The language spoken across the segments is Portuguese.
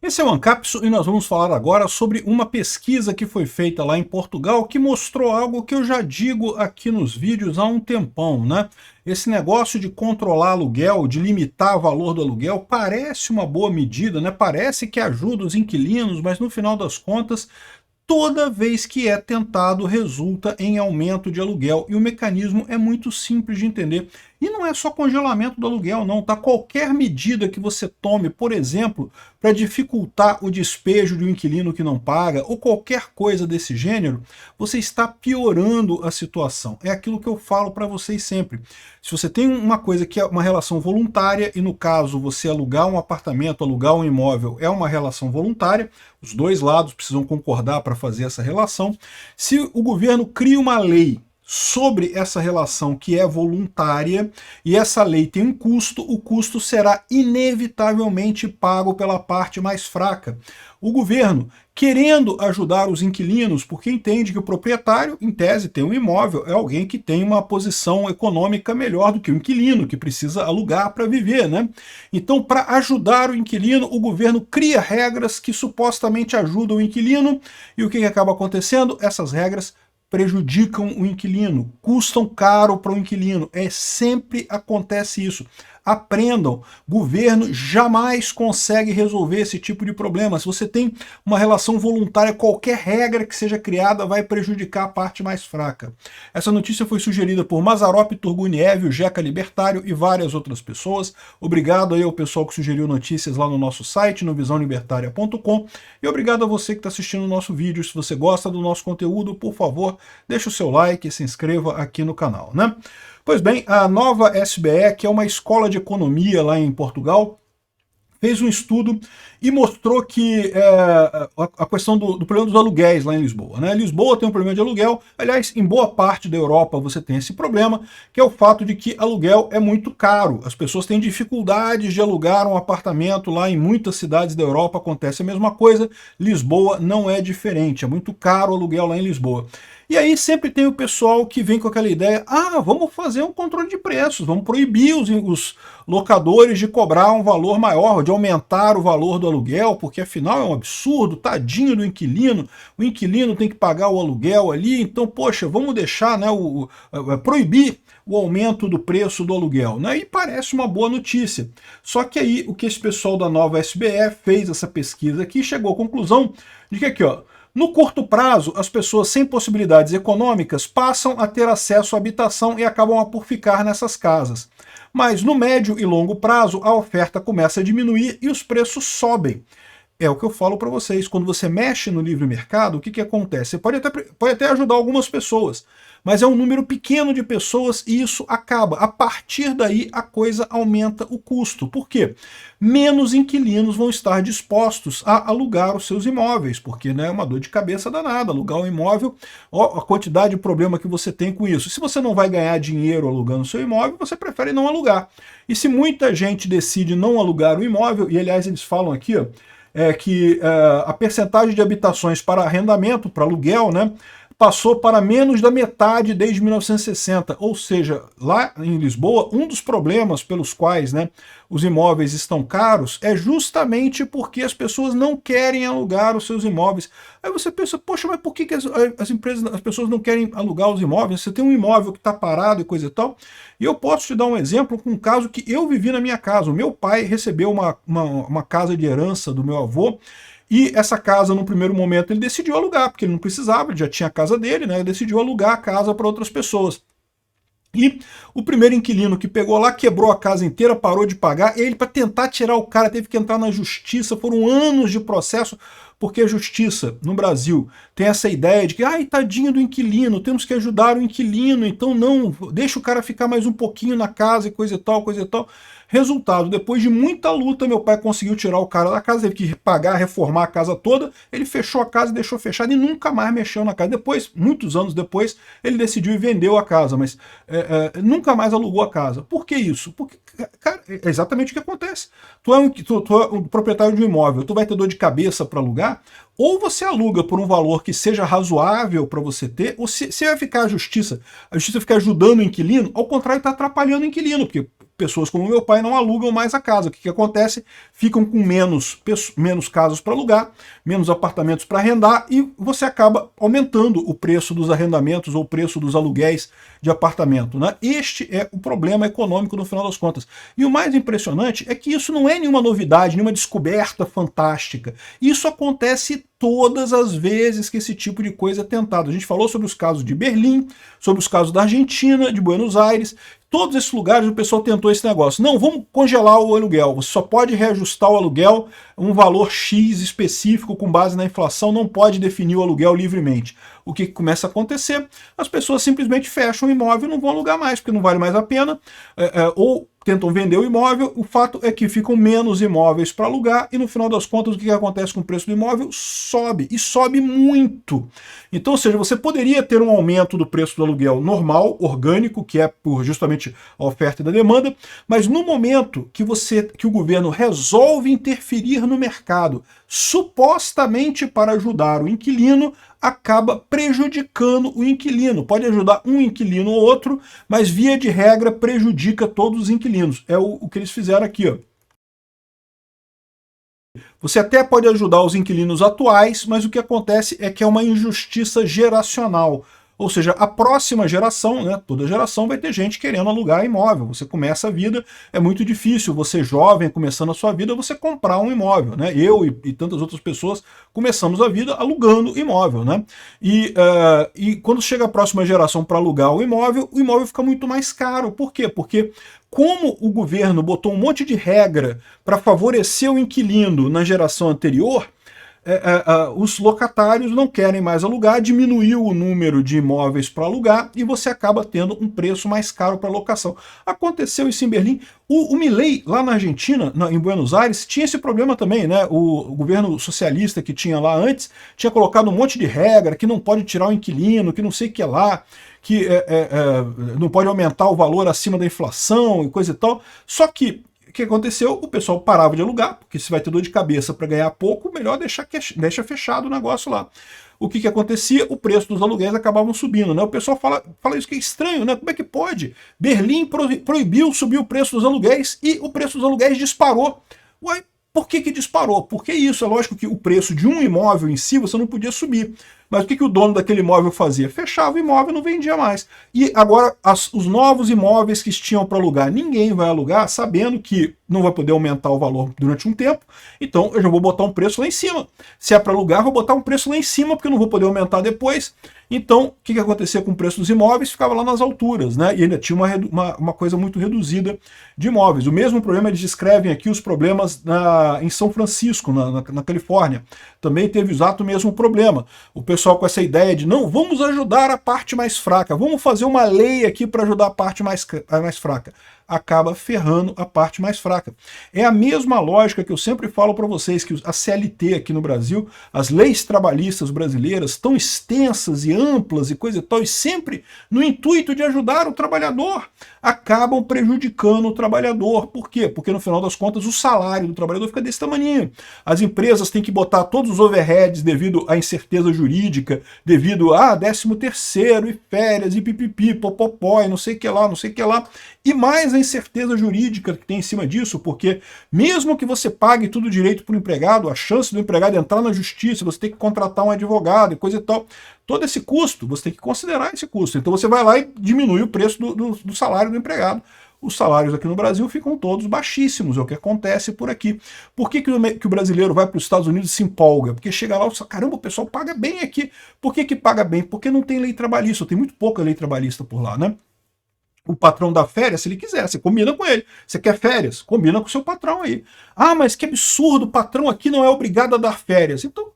Esse é o Ancapso e nós vamos falar agora sobre uma pesquisa que foi feita lá em Portugal que mostrou algo que eu já digo aqui nos vídeos há um tempão, né? Esse negócio de controlar aluguel, de limitar o valor do aluguel, parece uma boa medida, né? Parece que ajuda os inquilinos, mas no final das contas toda vez que é tentado resulta em aumento de aluguel. E o mecanismo é muito simples de entender. E não é só congelamento do aluguel, não, tá? Qualquer medida que você tome, por exemplo, para dificultar o despejo de um inquilino que não paga, ou qualquer coisa desse gênero, você está piorando a situação. É aquilo que eu falo para vocês sempre. Se você tem uma coisa que é uma relação voluntária, e no caso você alugar um apartamento, alugar um imóvel, é uma relação voluntária, os dois lados precisam concordar para fazer essa relação. Se o governo cria uma lei sobre essa relação que é voluntária, e essa lei tem um custo, o custo será inevitavelmente pago pela parte mais fraca. O governo, querendo ajudar os inquilinos, porque entende que o proprietário, em tese, tem um imóvel, é alguém que tem uma posição econômica melhor do que o inquilino, que precisa alugar para viver, né? Então, para ajudar o inquilino, o governo cria regras que supostamente ajudam o inquilino, e o que acaba acontecendo? Essas regras prejudicam o inquilino, custam caro para o inquilino. Sempre acontece isso. Aprendam, governo jamais consegue resolver esse tipo de problema. Se você tem uma relação voluntária, qualquer regra que seja criada vai prejudicar a parte mais fraca. Essa notícia foi sugerida por Mazarop Turguniev, o Jeca Libertário e várias outras pessoas. Obrigado aí ao pessoal que sugeriu notícias lá no nosso site, no visãolibertaria.com, e obrigado a você que está assistindo o nosso vídeo. Se você gosta do nosso conteúdo, por favor, deixe o seu like e se inscreva aqui no canal, né? Pois bem, a Nova SBE, que é uma escola de economia lá em Portugal, fez um estudo e mostrou que a questão do problema dos aluguéis lá em Lisboa, né? Lisboa tem um problema de aluguel, aliás, em boa parte da Europa você tem esse problema, que é o fato de que aluguel é muito caro. As pessoas têm dificuldades de alugar um apartamento lá em muitas cidades da Europa, acontece a mesma coisa, Lisboa não é diferente, é muito caro o aluguel lá em Lisboa. E aí sempre tem o pessoal que vem com aquela ideia, vamos fazer um controle de preços, vamos proibir os locadores de cobrar um valor maior, de aumentar o valor do aluguel, porque afinal é um absurdo, tadinho do inquilino, o inquilino tem que pagar o aluguel ali, então, poxa, vamos deixar, né, proibir o aumento do preço do aluguel, né? E parece uma boa notícia. Só que aí o que esse pessoal da Nova SBE fez essa pesquisa aqui, chegou à conclusão de que aqui, ó, no curto prazo, as pessoas sem possibilidades econômicas passam a ter acesso à habitação e acabam por ficar nessas casas. Mas no médio e longo prazo, a oferta começa a diminuir e os preços sobem. É o que eu falo para vocês, quando você mexe no livre mercado, o que acontece? Você pode até ajudar algumas pessoas, mas é um número pequeno de pessoas e isso acaba. A partir daí, a coisa aumenta o custo. Por quê? Menos inquilinos vão estar dispostos a alugar os seus imóveis, porque né, é uma dor de cabeça danada. Alugar um imóvel, ó, a quantidade de problema que você tem com isso. Se você não vai ganhar dinheiro alugando o seu imóvel, você prefere não alugar. E se muita gente decide não alugar o imóvel, e aliás eles falam aqui, ó, que a percentagem de habitações para arrendamento, para aluguel, né, passou para menos da metade desde 1960, ou seja, lá em Lisboa, um dos problemas pelos quais né, os imóveis estão caros é justamente porque as pessoas não querem alugar os seus imóveis. Aí você pensa, poxa, mas por que as pessoas não querem alugar os imóveis? Você tem um imóvel que está parado e coisa e tal. E eu posso te dar um exemplo com um caso que eu vivi na minha casa. O meu pai recebeu uma casa de herança do meu avô, e essa casa, no primeiro momento, ele decidiu alugar, porque ele não precisava, ele já tinha a casa dele, né? Ele decidiu alugar a casa para outras pessoas. E o primeiro inquilino que pegou lá, quebrou a casa inteira, parou de pagar, e ele, para tentar tirar o cara, teve que entrar na justiça, foram anos de processo, porque a justiça no Brasil tem essa ideia de que, ai, tadinho do inquilino, temos que ajudar o inquilino, então não, deixa o cara ficar mais um pouquinho na casa e coisa e tal, coisa e tal. Resultado, depois de muita luta, meu pai conseguiu tirar o cara da casa, teve que pagar, reformar a casa toda, ele fechou a casa e deixou fechada e nunca mais mexeu na casa. Depois, muitos anos depois, ele decidiu e vendeu a casa, mas nunca mais alugou a casa. Por que isso? Porque, cara, é exatamente o que acontece. Tu é um proprietário de um imóvel, tu vai ter dor de cabeça para alugar, ou você aluga por um valor que seja razoável para você ter, ou se vai ficar a justiça ficar ajudando o inquilino, ao contrário, está atrapalhando o inquilino, porque pessoas como meu pai não alugam mais a casa. O que acontece? Ficam com menos casas para alugar, menos apartamentos para arrendar, e você acaba aumentando o preço dos arrendamentos ou o preço dos aluguéis de apartamento, né? Este é o problema econômico no final das contas. E o mais impressionante é que isso não é nenhuma novidade, nenhuma descoberta fantástica. Isso acontece todas as vezes que esse tipo de coisa é tentado. A gente falou sobre os casos de Berlim, sobre os casos da Argentina, de Buenos Aires. Todos esses lugares o pessoal tentou esse negócio. Não, vamos congelar o aluguel. Você só pode reajustar o aluguel um valor X específico com base na inflação, não pode definir o aluguel livremente. O que começa a acontecer? As pessoas simplesmente fecham o imóvel e não vão alugar mais, porque não vale mais a pena, ou tentam vender o imóvel. O fato é que ficam menos imóveis para alugar e no final das contas o que acontece com o preço do imóvel? Sobe, e sobe muito. Então, ou seja, você poderia ter um aumento do preço do aluguel normal, orgânico, que é por justamente a oferta e da demanda, mas no momento que o governo resolve interferir no mercado, supostamente para ajudar o inquilino, acaba prejudicando o inquilino. Pode ajudar um inquilino ou outro, mas via de regra prejudica todos os inquilinos. É o que eles fizeram aqui, ó. Você até pode ajudar os inquilinos atuais, mas o que acontece é que é uma injustiça geracional. Ou seja, a próxima geração, né, toda geração vai ter gente querendo alugar imóvel. Você começa a vida, é muito difícil, você jovem, começando a sua vida, você comprar um imóvel, né? Eu e tantas outras pessoas começamos a vida alugando imóvel, né? E quando chega a próxima geração para alugar o imóvel fica muito mais caro. Por quê? Porque como o governo botou um monte de regra para favorecer o inquilino na geração anterior, os locatários não querem mais alugar, diminuiu o número de imóveis para alugar e você acaba tendo um preço mais caro para locação. Aconteceu isso em Berlim. O Milei, lá na Argentina, em Buenos Aires, tinha esse problema também, né? O governo socialista que tinha lá antes tinha colocado um monte de regra, que não pode tirar o inquilino, que não sei o que lá, que não pode aumentar o valor acima da inflação e coisa e tal. Só que o que aconteceu? O pessoal parava de alugar, porque se vai ter dor de cabeça para ganhar pouco, melhor deixa fechado o negócio lá. O que acontecia? O preço dos aluguéis acabavam subindo, né? O pessoal fala isso que é estranho, né? Como é que pode? Berlim proibiu subir o preço dos aluguéis e o preço dos aluguéis disparou. Uai, por que disparou? Porque isso, é lógico que o preço de um imóvel em si você não podia subir. Mas o que o dono daquele imóvel fazia? Fechava o imóvel e não vendia mais. E agora, os novos imóveis que tinham para alugar, ninguém vai alugar, sabendo que não vai poder aumentar o valor durante um tempo, então eu já vou botar um preço lá em cima. Se é para alugar, vou botar um preço lá em cima, porque eu não vou poder aumentar depois. Então, o que acontecia com o preço dos imóveis? Ficava lá nas alturas, né? E ainda tinha uma coisa muito reduzida de imóveis. O mesmo problema, eles descrevem aqui os problemas em São Francisco, na Califórnia. Também teve o exato mesmo problema. O pessoal com essa ideia de, não, vamos ajudar a parte mais fraca, vamos fazer uma lei aqui para ajudar a parte mais fraca. Acaba ferrando a parte mais fraca. É a mesma lógica que eu sempre falo para vocês, que a CLT aqui no Brasil, as leis trabalhistas brasileiras, tão extensas e amplas e coisa e tal, e sempre no intuito de ajudar o trabalhador, acabam prejudicando o trabalhador. Por quê? Porque no final das contas o salário do trabalhador fica desse tamanho. As empresas têm que botar todos os overheads devido à incerteza jurídica, devido a 13º e férias e pipipi, popopó e não sei o que lá, não sei o que lá. E mais a incerteza jurídica que tem em cima disso, porque mesmo que você pague tudo direito para o empregado, a chance do empregado entrar na justiça, você tem que contratar um advogado e coisa e tal, todo esse custo, você tem que considerar esse custo. Então você vai lá e diminui o preço do salário do empregado. Os salários aqui no Brasil ficam todos baixíssimos, é o que acontece por aqui. Por que o brasileiro vai para os Estados Unidos e se empolga? Porque chega lá e fala, caramba, o pessoal paga bem aqui. Por que paga bem? Porque não tem lei trabalhista, tem muito pouca lei trabalhista por lá, né? O patrão dá férias se ele quiser, você combina com ele. Você quer férias? Combina com o seu patrão aí. Ah, mas que absurdo, o patrão aqui não é obrigado a dar férias. Então,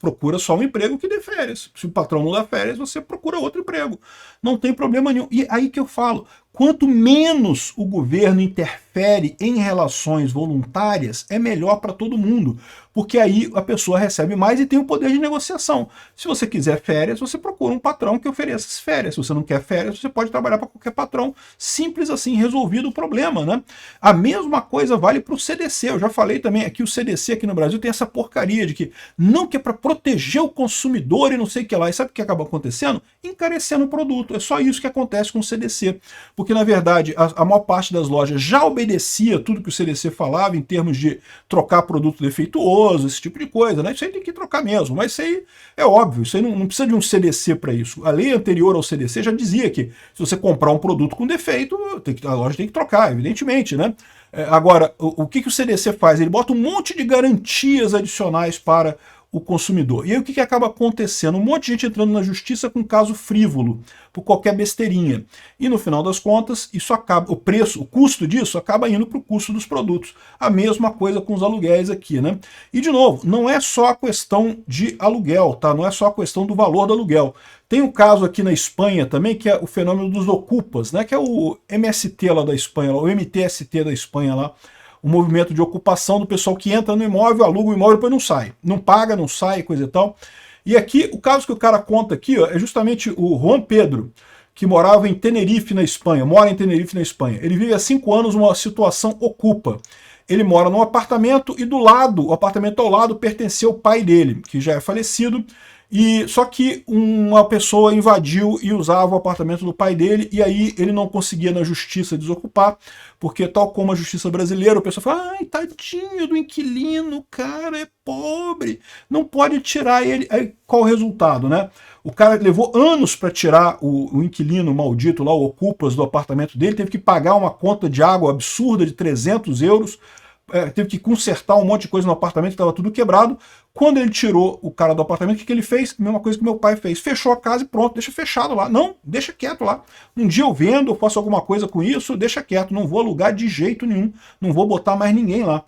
procura só um emprego que dê férias. Se o patrão não dá férias, você procura outro emprego. Não tem problema nenhum. E aí que eu falo, quanto menos o governo interfere em relações voluntárias, é melhor para todo mundo, porque aí a pessoa recebe mais e tem o poder de negociação. Se você quiser férias, você procura um patrão que ofereça as férias. Se você não quer férias, você pode trabalhar para qualquer patrão. Simples assim, resolvido o problema, né? A mesma coisa vale para o CDC. Eu já falei também aqui, o CDC aqui no Brasil tem essa porcaria de que não, que é para proteger o consumidor e não sei o que lá. E sabe o que acaba acontecendo? Encarecendo o produto. É só isso que acontece com o CDC. Porque porque na verdade a maior parte das lojas já obedecia tudo que o CDC falava em termos de trocar produto defeituoso, esse tipo de coisa, né? Isso aí tem que trocar mesmo, mas isso aí é óbvio, isso aí não precisa de um CDC para isso. A lei anterior ao CDC já dizia que se você comprar um produto com defeito, a loja tem que trocar, evidentemente, né? Agora, o que o CDC faz? Ele bota um monte de garantias adicionais para o consumidor. E aí o que acaba acontecendo? Um monte de gente entrando na justiça com caso frívolo, por qualquer besteirinha. E no final das contas, isso acaba, o custo disso acaba indo para o custo dos produtos. A mesma coisa com os aluguéis aqui, né? E de novo, não é só a questão de aluguel, tá? Não é só a questão do valor do aluguel. Tem um caso aqui na Espanha também, que é o fenômeno dos ocupas, né? Que é o MST lá da Espanha, o MTST da Espanha lá, o movimento de ocupação do pessoal que entra no imóvel, aluga o imóvel e depois não sai. Não paga, não sai, coisa e tal. E aqui, o caso que o cara conta aqui, ó, é justamente o Juan Pedro, que morava em Tenerife, na Espanha, mora em Tenerife, na Espanha. Ele vive há 5 anos uma situação ocupa. Ele mora num apartamento e do lado, o apartamento ao lado, pertencia ao pai dele, que já é falecido, e só que uma pessoa invadiu e usava o apartamento do pai dele, e aí ele não conseguia na justiça desocupar, porque tal como a justiça brasileira, o pessoal fala, ai, tadinho do inquilino, o cara é pobre, não pode tirar ele. Aí qual o resultado, né? O cara levou anos para tirar o inquilino maldito lá, o ocupas do apartamento dele, teve que pagar uma conta de água absurda de 300 euros, teve que consertar um monte de coisa no apartamento, estava tudo quebrado. Quando ele tirou o cara do apartamento, o que ele fez? A mesma coisa que meu pai fez. Fechou a casa e pronto, deixa fechado lá. Não, deixa quieto lá. Um dia eu vendo, eu faço alguma coisa com isso, deixa quieto. Não vou alugar de jeito nenhum. Não vou botar mais ninguém lá.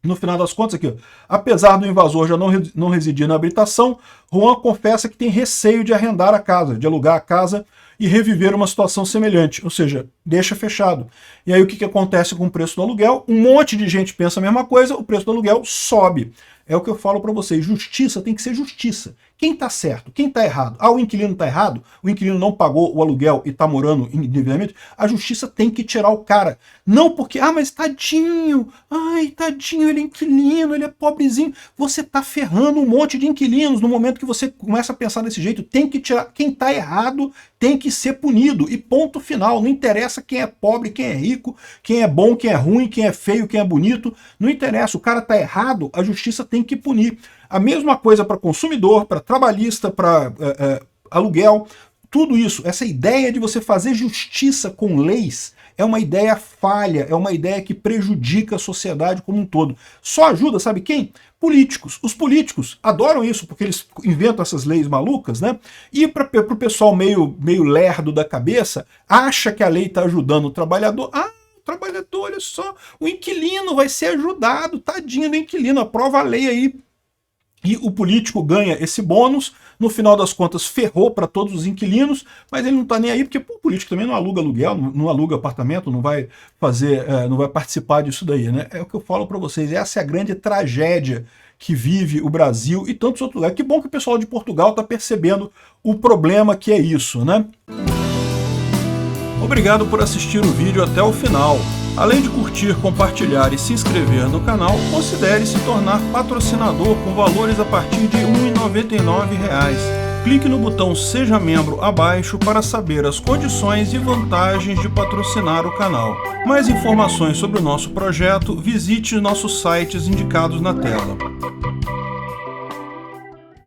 No final das contas aqui, ó, apesar do invasor já não residir na habitação, Juan confessa que tem receio de arrendar a casa, de alugar a casa e reviver uma situação semelhante, ou seja, deixa fechado. E aí o que acontece com o preço do aluguel? Um monte de gente pensa a mesma coisa, o preço do aluguel sobe. É o que eu falo para vocês, justiça tem que ser justiça. Quem está certo? Quem está errado? Ah, o inquilino está errado? O inquilino não pagou o aluguel e está morando indevidamente? A justiça tem que tirar o cara. Não porque, ah, mas tadinho, ai, tadinho, ele é inquilino, ele é pobrezinho. Você está ferrando um monte de inquilinos no momento que você começa a pensar desse jeito. Tem que tirar. Quem está errado tem que ser punido. E ponto final. Não interessa quem é pobre, quem é rico, quem é bom, quem é ruim, quem é feio, quem é bonito. Não interessa. O cara está errado, a justiça tem que punir. A mesma coisa para consumidor, para trabalhista, para aluguel, tudo isso. Essa ideia de você fazer justiça com leis é uma ideia falha, é uma ideia que prejudica a sociedade como um todo. Só ajuda, sabe quem? Políticos. Os políticos adoram isso, porque eles inventam essas leis malucas, né? E para o pessoal meio lerdo da cabeça, acha que a lei está ajudando o trabalhador. Ah, trabalhador, olha só, o inquilino vai ser ajudado, tadinho do inquilino, aprova a lei aí. E o político ganha esse bônus, no final das contas ferrou para todos os inquilinos, mas ele não está nem aí, porque o político também não aluga aluguel, não aluga apartamento, não vai fazer, não vai participar disso daí, né? É o que eu falo para vocês, essa é a grande tragédia que vive o Brasil e tantos outros lugares. Que bom que o pessoal de Portugal está percebendo o problema que é isso, né? Obrigado por assistir o vídeo até o final. Além de curtir, compartilhar e se inscrever no canal, considere se tornar patrocinador com valores a partir de R$ 1,99. Clique no botão Seja Membro abaixo para saber as condições e vantagens de patrocinar o canal. Mais informações sobre o nosso projeto, visite nossos sites indicados na tela.